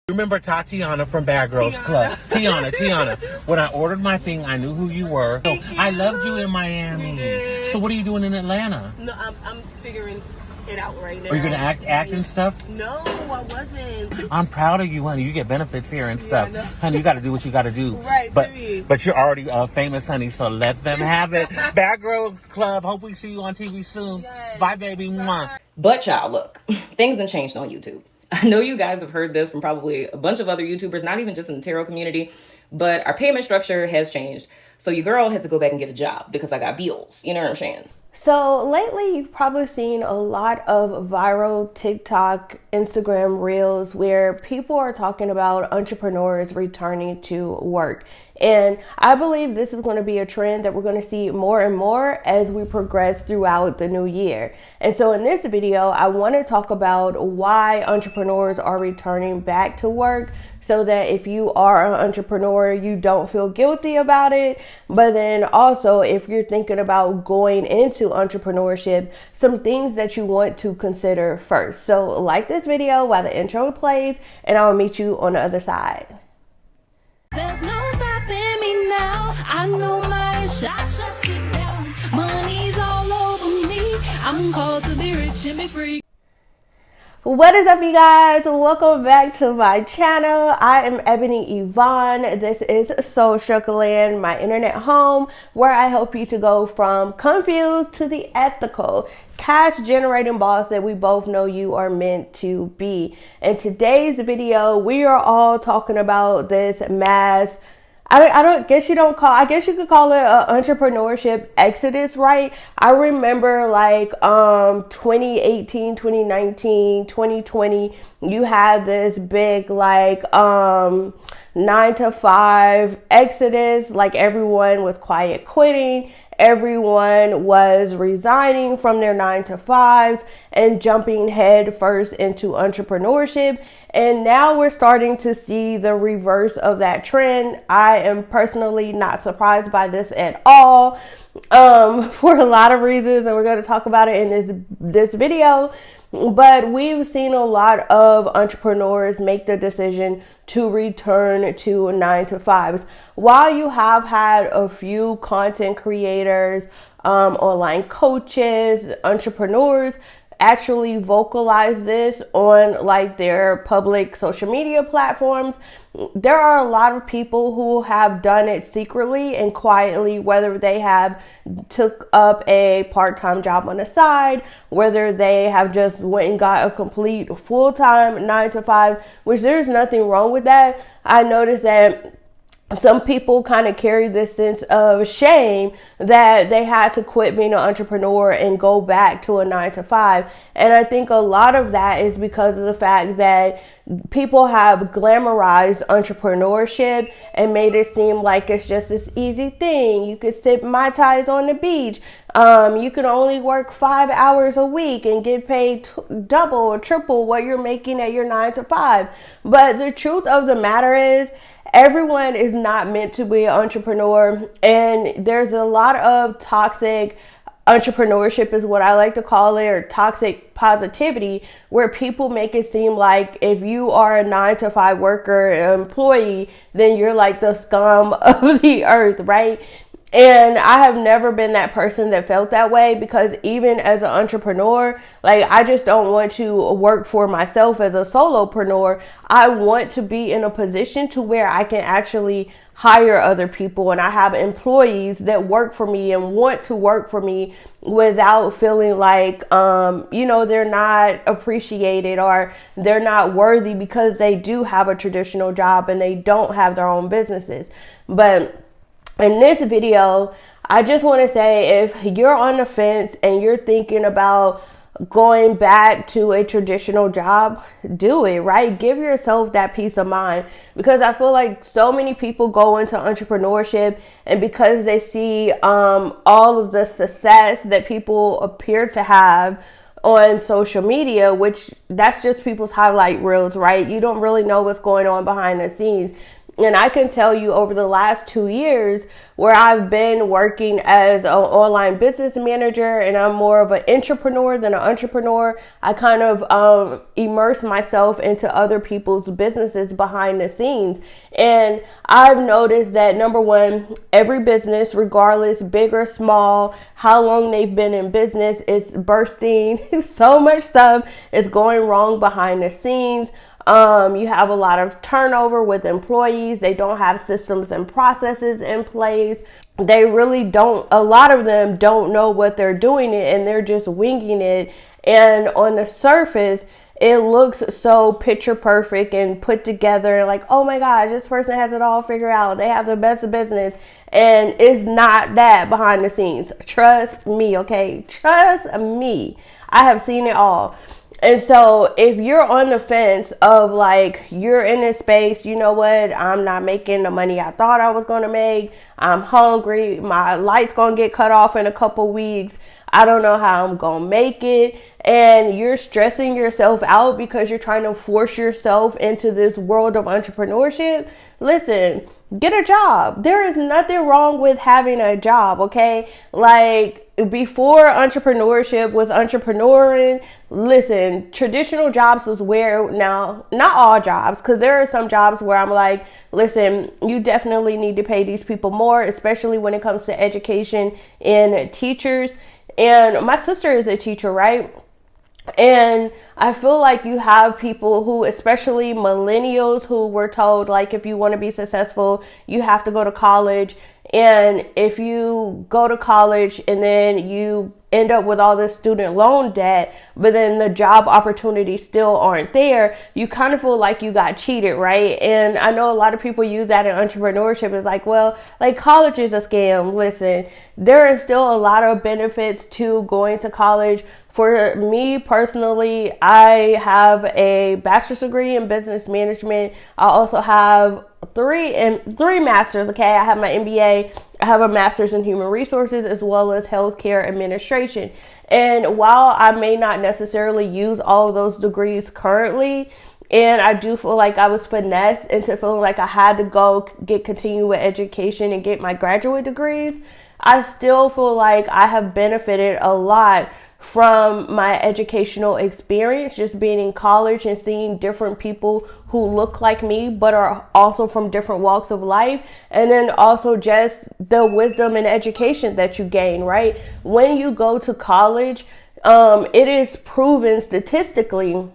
Remember Tatiana from Bad Girls Club? Tiana. When I ordered my thing, I knew who you were. So I loved you in Miami. So what are you doing in Atlanta? No, I'm figuring it out right now. Are you gonna act and stuff? No, I wasn't. I'm proud of you, honey. You get benefits here and stuff. Yeah, no. Honey, you gotta do what you gotta do. Right, but you're already famous, honey, so let them have it. Bad Girls Club, hope we see you on TV soon. Yes. Bye, baby. Mwah. But y'all, look, things have changed on YouTube. I know you guys have heard this from probably a bunch of other YouTubers, not even just in the tarot community, but our payment structure has changed. So your girl had to go back and get a job because I got bills. You know what I'm saying? So lately, you've probably seen a lot of viral TikTok, Instagram reels where people are talking about entrepreneurs returning to work. And I believe this is going to be a trend that we're going to see more and more as we progress throughout the new year. And so in this video, I want to talk about why entrepreneurs are returning back to work, so that if you are an entrepreneur, you don't feel guilty about it. But then also, if you're thinking about going into entrepreneurship, some things that you want to consider first. So like this video while the intro plays, and I'll meet you on the other side. There's no stopping me now. I know my 𝗓𝗓 sit down. Money's all over me. I'm called to be rich and be free. What is up, you guys? Welcome back to my channel. I am Ebony Evaughn. This is Social Land, my internet home, where I help you to go from confused to the ethical, cash generating boss that we both know you are meant to be. In today's video, we are all talking about this mass, I guess you could call it an entrepreneurship exodus, right? I remember like 2018, 2019, 2020, you had this big like 9-to-5 exodus, like everyone was quiet quitting. Everyone was resigning from their 9-to-5s and jumping head first into entrepreneurship. And now we're starting to see the reverse of that trend. I am personally not surprised by this at all, for a lot of reasons, and we're going to talk about it in this video. But we've seen a lot of entrepreneurs make the decision to return to 9-to-5s. While you have had a few content creators, online coaches, entrepreneurs actually vocalize this on like their public social media platforms, there are a lot of people who have done it secretly and quietly, whether they have took up a part-time job on the side, whether they have just went and got a complete full-time 9-to-5, which there's nothing wrong with that. I noticed that some people kind of carry this sense of shame that they had to quit being an entrepreneur and go back to a 9-to-5. And I think a lot of that is because of the fact that people have glamorized entrepreneurship and made it seem like it's just this easy thing. You could sip Mai Tais on the beach. You can only work 5 hours a week and get paid double or triple what you're making at your 9-to-5. But the truth of the matter is, everyone is not meant to be an entrepreneur, and there's a lot of toxic entrepreneurship is what I like to call it, or toxic positivity, where people make it seem like if you are a 9-to-5 worker, employee, then you're like the scum of the earth, right? And I have never been that person that felt that way, because even as an entrepreneur, like I just don't want to work for myself as a solopreneur. I want to be in a position to where I can actually hire other people, and I have employees that work for me and want to work for me without feeling like, they're not appreciated or they're not worthy because they do have a traditional job and they don't have their own businesses. But in this video, I just want to say, if you're on the fence and you're thinking about going back to a traditional job, do it, right? Give yourself that peace of mind, because I feel like so many people go into entrepreneurship, and because they see all of the success that people appear to have on social media, which that's just people's highlight reels, right? You don't really know what's going on behind the scenes. And I can tell you over the last 2 years where I've been working as an online business manager, and I'm more of an intrapreneur than an entrepreneur. I kind of immerse myself into other people's businesses behind the scenes. And I've noticed that, number one, every business, regardless, big or small, how long they've been in business, is bursting. So much stuff is going wrong behind the scenes. You have a lot of turnover with employees. They don't have systems and processes in place. They really don't, a lot of them don't know what they're doing and they're just winging it. And on the surface, it looks so picture perfect and put together, like, oh my gosh, this person has it all figured out. They have the best business. And it's not that behind the scenes. Trust me, okay? Trust me. I have seen it all. And so if you're on the fence of like, you're in this space, you know what, I'm not making the money I thought I was going to make. I'm hungry. My light's going to get cut off in a couple weeks. I don't know how I'm going to make it. And you're stressing yourself out because you're trying to force yourself into this world of entrepreneurship. Listen, get a job. There is nothing wrong with having a job, okay? Like, before entrepreneurship was entrepreneuring, listen, traditional jobs was where, now, not all jobs, because there are some jobs where I'm like, listen, you definitely need to pay these people more, especially when it comes to education and teachers. And my sister is a teacher, right? And I feel like you have people who, especially millennials, who were told, like, if you want to be successful, you have to go to college. And if you go to college and then you end up with all this student loan debt, but then the job opportunities still aren't there, you kind of feel like you got cheated, right? And I know a lot of people use that in entrepreneurship. It's like, well, like, college is a scam. Listen, there is still a lot of benefits to going to college. For me personally, I have a bachelor's degree in business management. I also have three masters, okay? I have my MBA, I have a master's in human resources, as well as healthcare administration. And while I may not necessarily use all of those degrees currently, and I do feel like I was finessed into feeling like I had to go get continuing education and get my graduate degrees, I still feel like I have benefited a lot from my educational experience, just being in college and seeing different people who look like me but are also from different walks of life, and then also just the wisdom and education that you gain, right? When you go to college, it is proven statistically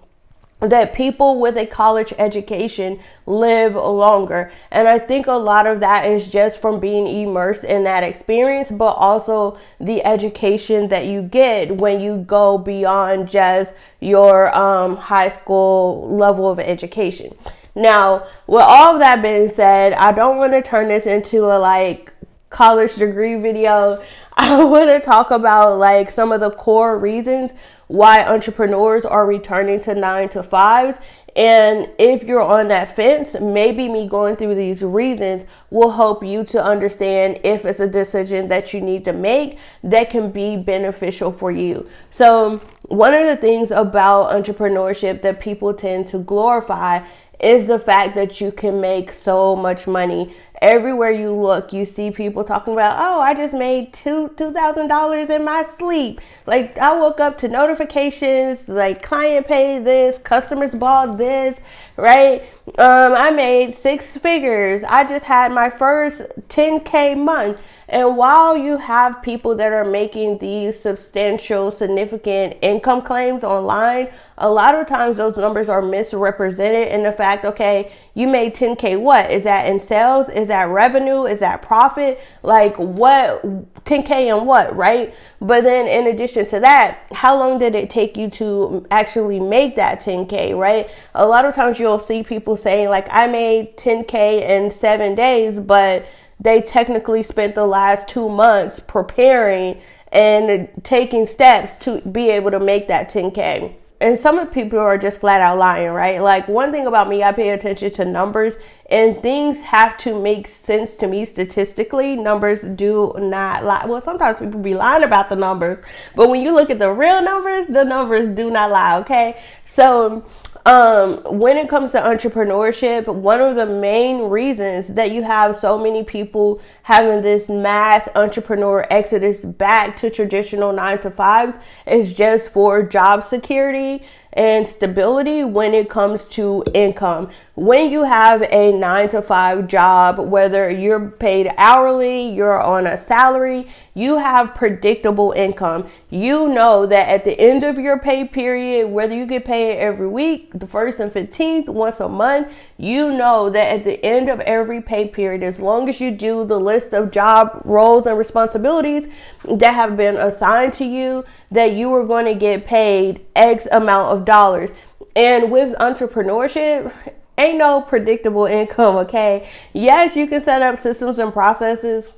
that people with a college education live longer. And I think a lot of that is just from being immersed in that experience, but also the education that you get when you go beyond just your high school level of education. Now, with all of that being said, I don't want to turn this into a like college degree video. I want to talk about like some of the core reasons why entrepreneurs are returning to 9-to-5s. And if you're on that fence, maybe me going through these reasons will help you to understand if it's a decision that you need to make that can be beneficial for you. So one of the things about entrepreneurship that people tend to glorify is the fact that you can make so much money. Everywhere you look, you see people talking about, oh, I just made $2,000 in my sleep. Like, I woke up to notifications, like client paid this, customers bought this, right? I made 6 figures. I just had my first 10K month. And while you have people that are making these substantial, significant income claims online, a lot of times those numbers are misrepresented in the fact, okay, you made 10K, what? Is that in sales? Is that revenue? Is that profit? Like what? 10K and what, right? But then in addition to that, how long did it take you to actually make that 10K, right? A lot of times you'll see people saying like, I made 10K in 7 days, but they technically spent the last 2 months preparing and taking steps to be able to make that 10K. And some of the people are just flat out lying, right? Like, one thing about me, I pay attention to numbers, and things have to make sense to me statistically. Numbers do not lie. Well, sometimes people be lying about the numbers, but when you look at the real numbers, the numbers do not lie, okay? So When it comes to entrepreneurship, one of the main reasons that you have so many people having this mass entrepreneur exodus back to traditional 9-to-5s is just for job security and stability when it comes to income. When you have a 9-to-5 job, whether you're paid hourly, you're on a salary, you have predictable income. You know that at the end of your pay period, whether you get paid every week, the 1st and 15th, once a month, you know that at the end of every pay period, as long as you do the list of job roles and responsibilities that have been assigned to you, that you are going to get paid X amount of dollars. And with entrepreneurship, ain't no predictable income, okay? Yes, you can set up systems and processes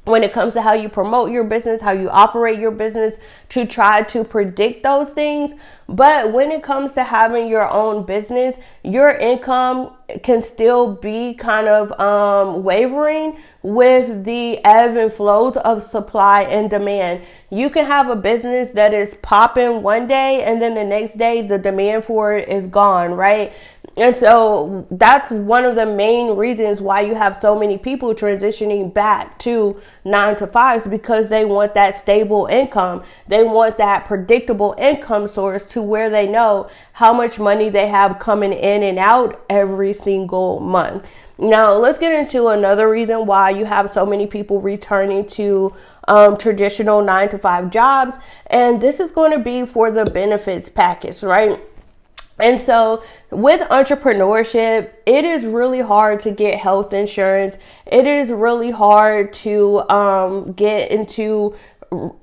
when it comes to how you promote your business, how you operate your business, to try to predict those things. But when it comes to having your own business, your income can still be kind of wavering with the ebb and flows of supply and demand. You can have a business that is popping one day and then the next day the demand for it is gone, right? And so that's one of the main reasons why you have so many people transitioning back to 9-to-5s, because they want that stable income. They want that predictable income source to where they know how much money they have coming in and out every single month. Now, let's get into another reason why you have so many people returning to traditional 9-to-5 jobs. And this is going to be for the benefits package, right? And so with entrepreneurship, it is really hard to get health insurance. It is really hard to get into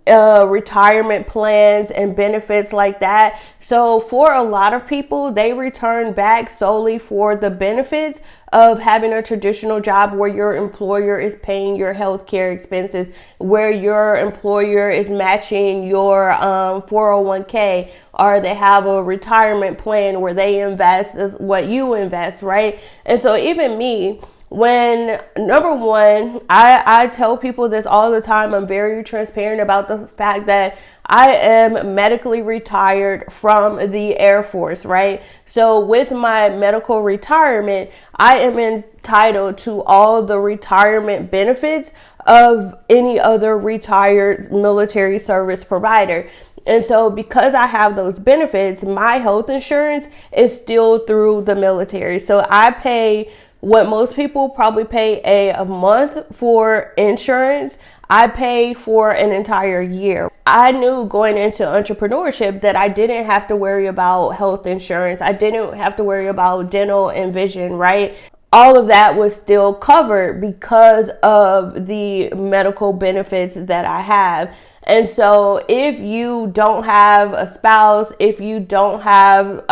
retirement plans and benefits like that. So for a lot of people, they return back solely for the benefits of having a traditional job where your employer is paying your healthcare expenses, where your employer is matching your 401k, or they have a retirement plan where they invest as what you invest, right? And so even me, when number one, I tell people this all the time. I'm very transparent about the fact that I am medically retired from the Air Force, right? So with my medical retirement, I am entitled to all the retirement benefits of any other retired military service provider. And so because I have those benefits, my health insurance is still through the military. So I pay what most people probably pay a month for insurance, I pay for an entire year. I knew going into entrepreneurship that I didn't have to worry about health insurance. I didn't have to worry about dental and vision, right? All of that was still covered because of the medical benefits that I have. And so if you don't have a spouse, if you don't have,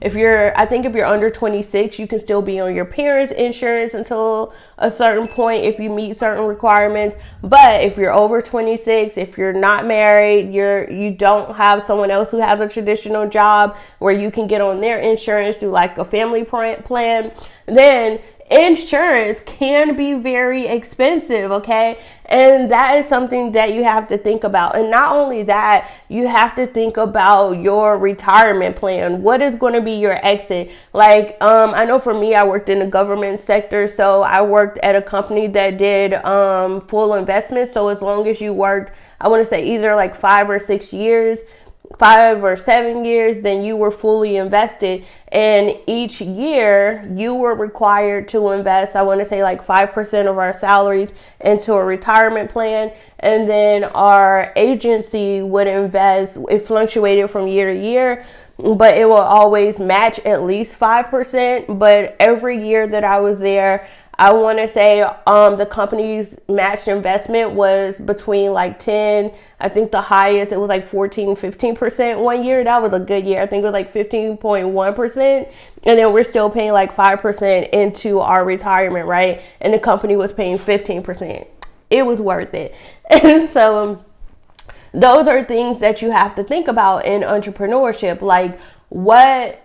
if you're under 26, you can still be on your parents' insurance until a certain point if you meet certain requirements. But if you're over 26, if you're not married, you don't have someone else who has a traditional job where you can get on their insurance through like a family plan, then insurance can be very expensive, okay? And that is something that you have to think about. And not only that, you have to think about your retirement plan. What is going to be your exit? Like, I know for me, I worked in the government sector, so I worked at a company that did full investment. So as long as you worked, I want to say either like 5 or 7 years, then you were fully invested. And each year you were required to invest, I want to say like 5% of our salaries into a retirement plan. And then our agency would invest, it fluctuated from year to year, but it will always match at least 5%. But every year that I was there, I want to say the company's matched investment was between like 10, I think the highest, it was like 15% one year. That was a good year. I think it was like 15.1%. And then we're still paying like 5% into our retirement, right? And the company was paying 15%. It was worth it. And so those are things that you have to think about in entrepreneurship. Like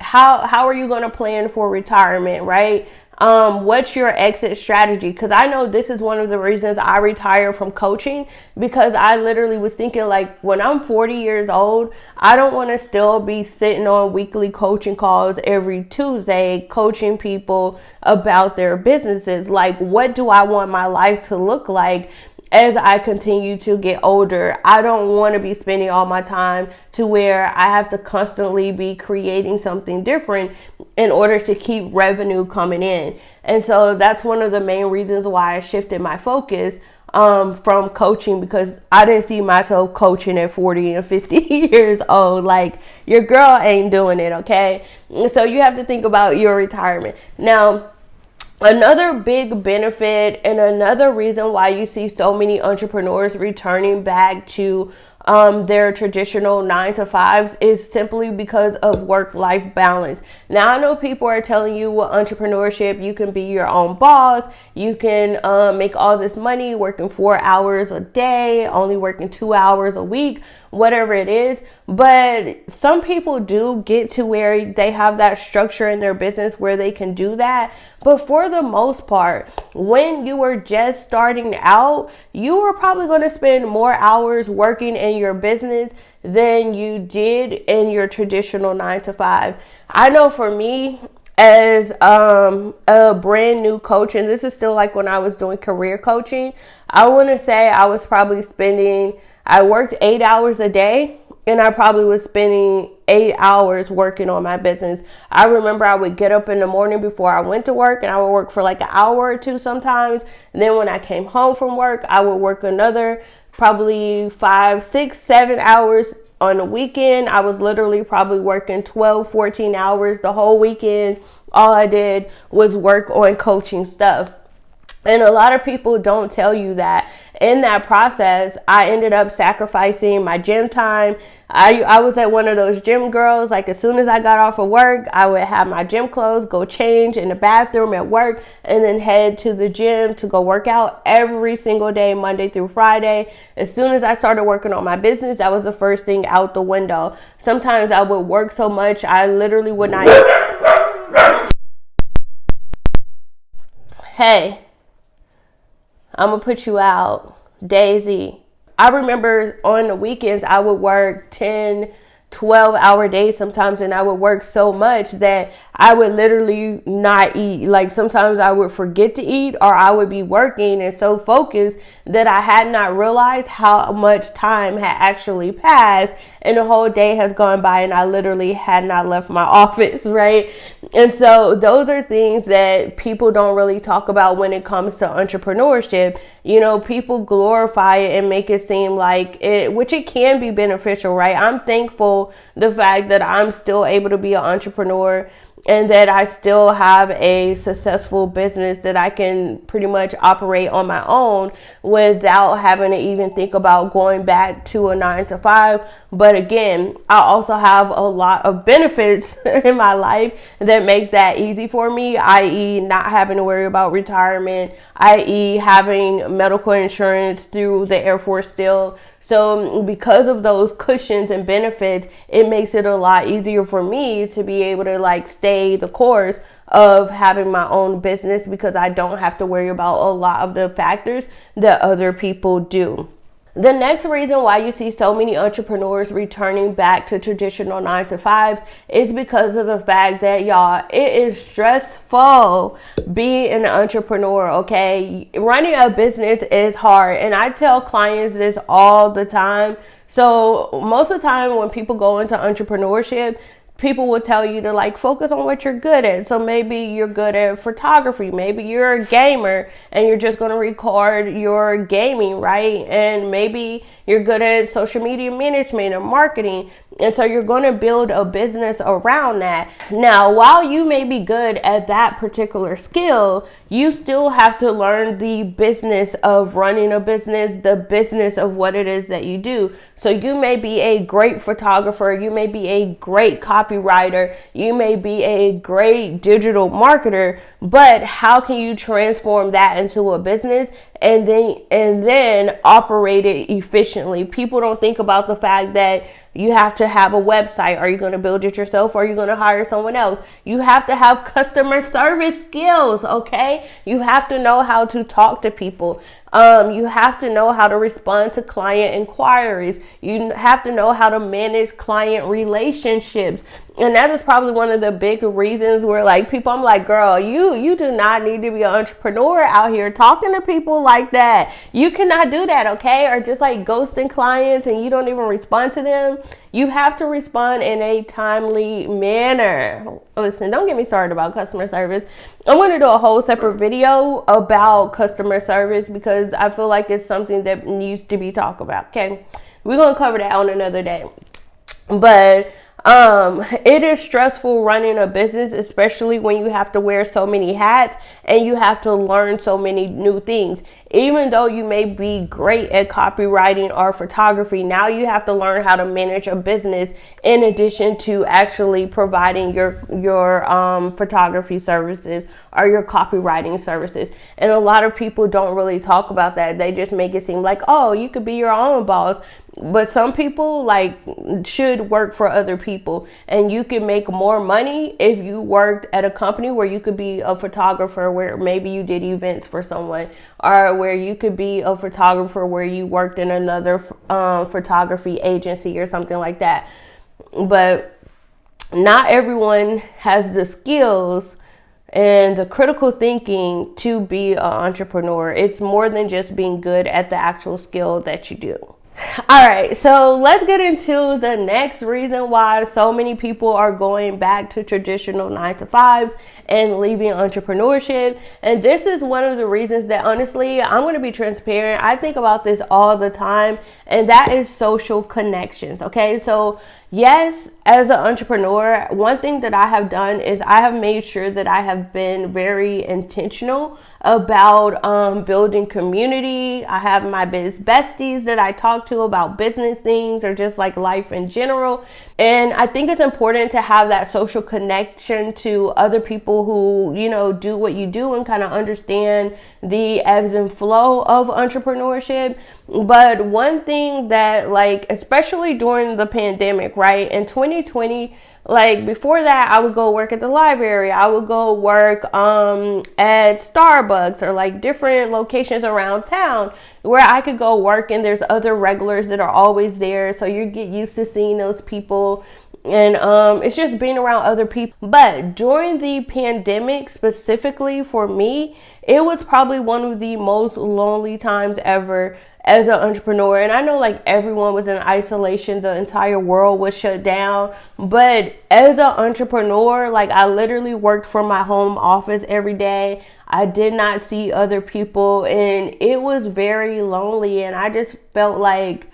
how are you going to plan for retirement, right? What's your exit strategy? Because I know this is one of the reasons I retired from coaching, because I literally was thinking, like, when I'm 40 years old, I don't want to still be sitting on weekly coaching calls every Tuesday coaching people about their businesses. Like, what do I want my life to look like as I continue to get older? I don't want to be spending all my time to where I have to constantly be creating something different in order to keep revenue coming in. And so that's one of the main reasons why I shifted my focus from coaching, because I didn't see myself coaching at 40 and 50 years old. Like, your girl ain't doing it, okay? So you have to think about your retirement. Now, another big benefit and another reason why you see so many entrepreneurs returning back to their traditional 9-to-5s is simply because of work-life balance. Now, I know people are telling you with entrepreneurship, you can be your own boss. You can make all this money working 4 hours a day, only working 2 hours a week, whatever it is. But some people do get to where they have that structure in their business where they can do that. But for the most part, when you were just starting out, you were probably going to spend more hours working in your business than you did in your traditional 9-to-5. I know for me, as a brand new coach, and this is still like when I was doing career coaching, I want to say I was probably I worked 8 hours a day, and I probably was spending 8 hours working on my business. I remember I would get up in the morning before I went to work, and I would work for like an hour or two sometimes. And then when I came home from work, I would work another probably 5, 6, 7 hours. On the weekend, I was literally probably working 12, 14 hours the whole weekend. All I did was work on coaching stuff. And a lot of people don't tell you that in that process, I ended up sacrificing my gym time. I was at one of those gym girls. Like, as soon as I got off of work, I would have my gym clothes, go change in the bathroom at work, and then head to the gym to go work out every single day, Monday through Friday. As soon as I started working on my business, that was the first thing out the window. Sometimes I would work so much, I literally would not. Hey, I'm gonna put you out, 𝗧𝗵𝗱𝗀𝗀𝗀𝗧. I remember on the weekends, I would work 10, 12-hour days sometimes, and I would work so much that I would literally not eat. Like, sometimes I would forget to eat, or I would be working and so focused that I had not realized how much time had actually passed, and the whole day has gone by and I literally had not left my office, right? And so those are things that people don't really talk about when it comes to entrepreneurship. You know, people glorify it and make it seem like it, which it can be beneficial, right? I'm thankful the fact that I'm still able to be an entrepreneur and that I still have a successful business that I can pretty much operate on my own without having to even think about going back to a 9-to-5. But again, I also have a lot of benefits in my life that make that easy for me, i.e. not having to worry about retirement, i.e. having medical insurance through the Air Force still. So because of those cushions and benefits, it makes it a lot easier for me to be able to like stay the course of having my own business, because I don't have to worry about a lot of the factors that other people do. The next reason why you see so many entrepreneurs returning back to traditional 9-to-5s is because of the fact that, y'all, it is stressful being an entrepreneur, okay? Running a business is hard, and I tell clients this all the time. So most of the time when people go into entrepreneurship, people will tell you to like focus on what you're good at. So maybe you're good at photography. Maybe you're a gamer and you're just going to record your gaming, right? And maybe you're good at social media management or marketing. And so you're going to build a business around that. Now, while you may be good at that particular skill, you still have to learn the business of running a business, the business of what it is that you do. So you may be a great photographer. You may be a great copywriter. copywriter, you may be a great digital marketer, but how can you transform that into a business and then operate it efficiently? People don't think about the fact that you have to have a website. Are you going to build it yourself, or are you going to hire someone else? You have to have customer service skills, okay? You have to know how to talk to people. You have to know how to respond to client inquiries. You have to know how to manage client relationships. And that is probably one of the big reasons where like people, I'm like, girl, you do not need to be an entrepreneur out here talking to people like that. You cannot do that, okay? Or just like ghosting clients and you don't even respond to them. You have to respond in a timely manner. Listen, don't get me started about customer service. I'm going to do a whole separate video about customer service because I feel like it's something that needs to be talked about, okay? We're going to cover that on another day. But it is stressful running a business, especially when you have to wear so many hats and you have to learn so many new things. Even though you may be great at copywriting or photography, now you have to learn how to manage a business in addition to actually providing your photography services or your copywriting services. And a lot of people don't really talk about that. They just make it seem like, oh, you could be your own boss. But some people like should work for other people, and you can make more money if you worked at a company where you could be a photographer, where maybe you did events for someone, or where you could be a photographer where you worked in another photography agency or something like that. But not everyone has the skills and the critical thinking to be an entrepreneur. It's more than just being good at the actual skill that you do. All right, so let's get into the next reason why so many people are going back to traditional 9-to-5s and leaving entrepreneurship. And this is one of the reasons that, honestly, I'm going to be transparent. I think about this all the time, and that is social connections. Okay, so yes, as an entrepreneur, one thing that I have done is I have made sure that I have been very intentional about building community. I have my biz besties that I talk to about business things or just like life in general. And I think it's important to have that social connection to other people who, you know, do what you do and kind of understand the ebbs and flow of entrepreneurship. But one thing that, like, especially during the pandemic, right, in 2020, like before that, I would go work at the library. I would go work at Starbucks or like different locations around town where I could go work, and there's other regulars that are always there. So you get used to seeing those people. And it's just being around other people. But during the pandemic, specifically for me, it was probably one of the most lonely times ever as an entrepreneur. And I know like everyone was in isolation, the entire world was shut down. But as an entrepreneur, like I literally worked from my home office every day. I did not see other people, and it was very lonely. And I just felt like,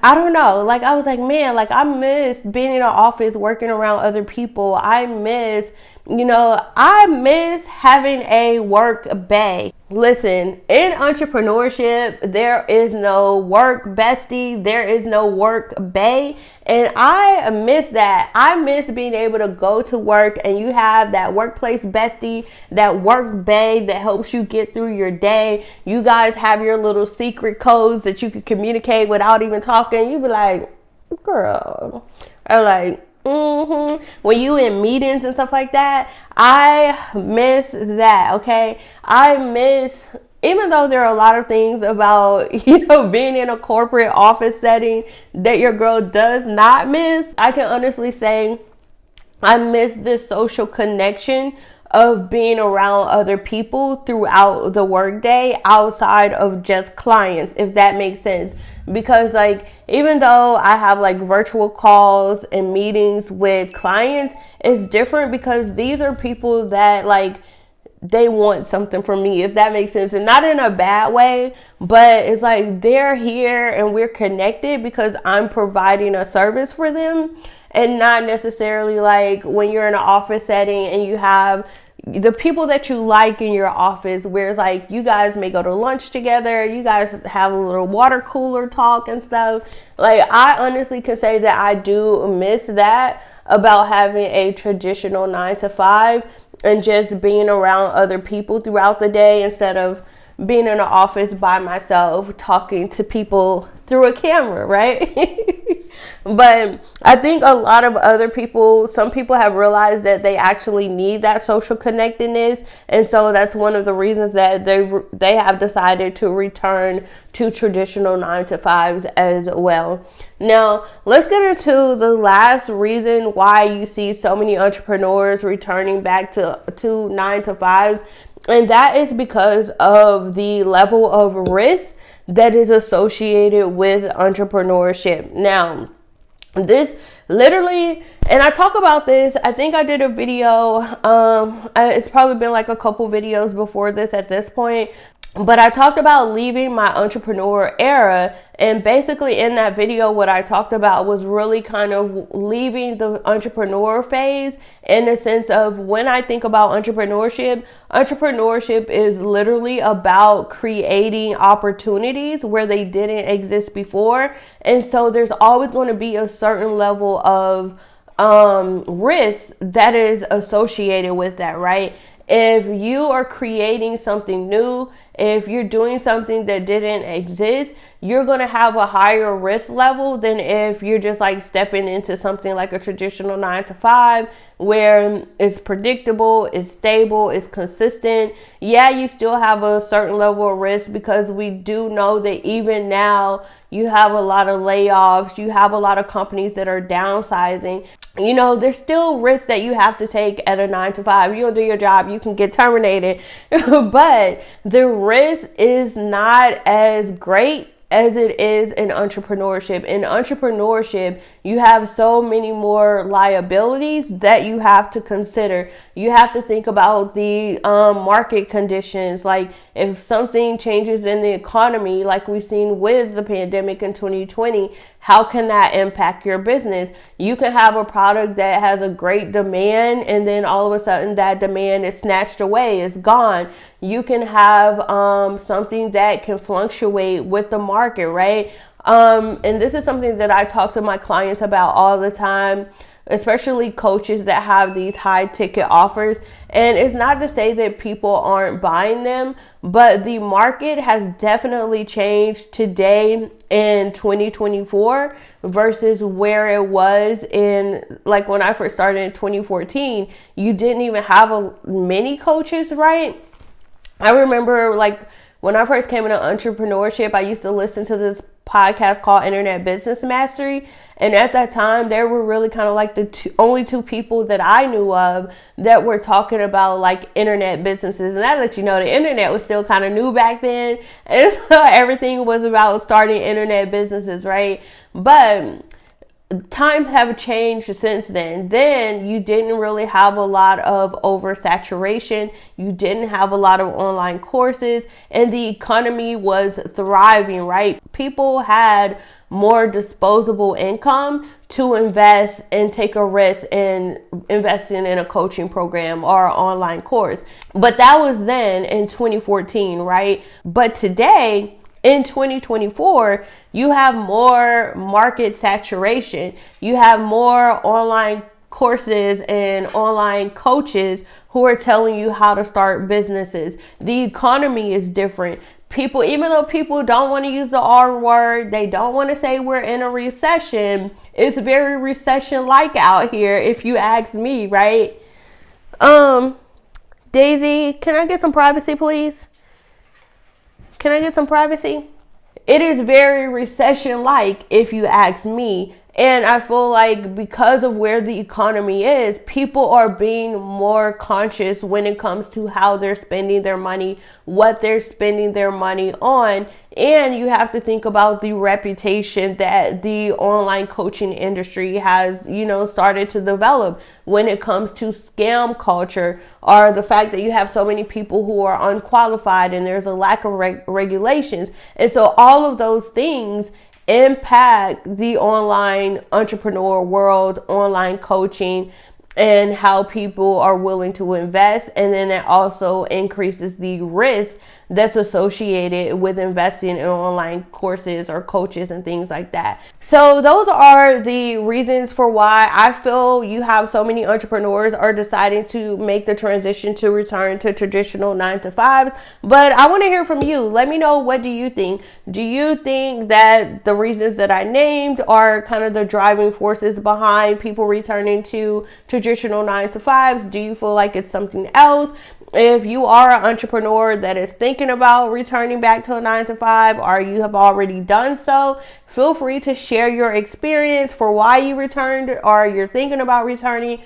I don't know, like I was like, man, like I miss being in an office working around other people. I miss having a work bay. Listen, in entrepreneurship, there is no work bestie, there is no work bae, and I miss that. I miss being able to go to work and you have that workplace bestie, that work bae that helps you get through your day. You guys have your little secret codes that you can communicate without even talking. You be like, girl, or like, when you in meetings and stuff like that, I miss that. Okay, I miss, even though there are a lot of things about, being in a corporate office setting that your girl does not miss, I can honestly say I miss this social connection of being around other people throughout the workday outside of just clients, if that makes sense. Because like, even though I have like virtual calls and meetings with clients, it's different because these are people that like, they want something from me, if that makes sense. And not in a bad way, but it's like they're here and we're connected because I'm providing a service for them. And not necessarily like when you're in an office setting and you have the people that you like in your office, where it's like you guys may go to lunch together, you guys have a little water cooler talk and stuff. Like, I honestly can say that I do miss that about having a traditional 9 to 5 and just being around other people throughout the day instead of being in an office by myself talking to people through a camera, right? But I think a lot of other people, some people have realized that they actually need that social connectedness. And so that's one of the reasons that they have decided to return to traditional 9 to 5s as well. Now, let's get into the last reason why you see so many entrepreneurs returning back to 9 to 5s. And that is because of the level of risk that is associated with entrepreneurship. Now, this literally, and I talk about this, I think I did a video, it's probably been like a couple videos before this at this point, but I talked about leaving my entrepreneur era. And basically in that video, what I talked about was really kind of leaving the entrepreneur phase, in the sense of, when I think about entrepreneurship is literally about creating opportunities where they didn't exist before. And so there's always going to be a certain level of risk that is associated with that, right? If you are creating something new, if you're doing something that didn't exist, you're going to have a higher risk level than if you're just like stepping into something like a traditional 9 to 5, where it's predictable, it's stable, it's consistent. Yeah, you still have a certain level of risk, because we do know that even now you have a lot of layoffs, you have a lot of companies that are downsizing. You know, there's still risks that you have to take at a 9 to 5. You don't do your job, you can get terminated. But the risk is not as great as it is in entrepreneurship. In entrepreneurship, you have so many more liabilities that you have to consider. You have to think about the market conditions. Like, if something changes in the economy, like we've seen with the pandemic in 2020, how can that impact your business? You can have a product that has a great demand, and then all of a sudden that demand is snatched away, it's gone. You can have something that can fluctuate with the market, right? And this is something that I talk to my clients about all the time, especially coaches that have these high ticket offers. And it's not to say that people aren't buying them, but the market has definitely changed today in 2024 versus where it was in, like, when I first started in 2014. You didn't even have many coaches, right? I remember, like, when I first came into entrepreneurship, I used to listen to this podcast called Internet Business Mastery. And at that time, there were really kind of like the only two people that I knew of that were talking about like internet businesses. And that lets you know the internet was still kind of new back then. And so everything was about starting internet businesses, right? But times have changed since then. Then you didn't really have a lot of oversaturation. You didn't have a lot of online courses, and the economy was thriving, right? People had more disposable income to invest and take a risk in investing in a coaching program or an online course. But that was then in 2014, right? But today, in 2024, you have more market saturation. You have more online courses and online coaches who are telling you how to start businesses. The economy is different. People, even though people don't want to use the R word, they don't want to say we're in a recession. It's very recession-like out here, if you ask me, right? Daisy, can I get some privacy, please? Can I get some privacy? It is very recession-like, if you ask me. And I feel like because of where the economy is, people are being more conscious when it comes to how they're spending their money, what they're spending their money on. And you have to think about the reputation that the online coaching industry has, started to develop when it comes to scam culture, or the fact that you have so many people who are unqualified and there's a lack of regulations. And so all of those things impact the online entrepreneur world, online coaching. and how people are willing to invest. And then it also increases the risk that's associated with investing in online courses or coaches and things like that. So those are the reasons for why I feel you have so many entrepreneurs are deciding to make the transition to return to traditional 9-to-5s. But I want to hear from you. Let me know, what do you think? Do you think that the reasons that I named are kind of the driving forces behind people returning to traditional 9-to-5s? Do you feel like it's something else? If you are an entrepreneur that is thinking about returning back to a 9-to-5, or you have already done so, feel free to share your experience for why you returned or you're thinking about returning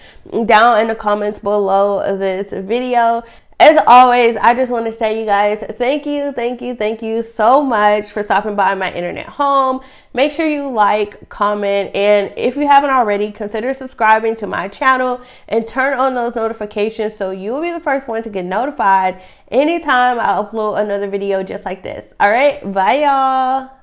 down in the comments below this video. As always, I just want to say, you guys, thank you so much for stopping by my internet home. Make sure you like, comment, and if you haven't already, consider subscribing to my channel and turn on those notifications so you will be the first one to get notified anytime I upload another video just like this. All right, bye y'all.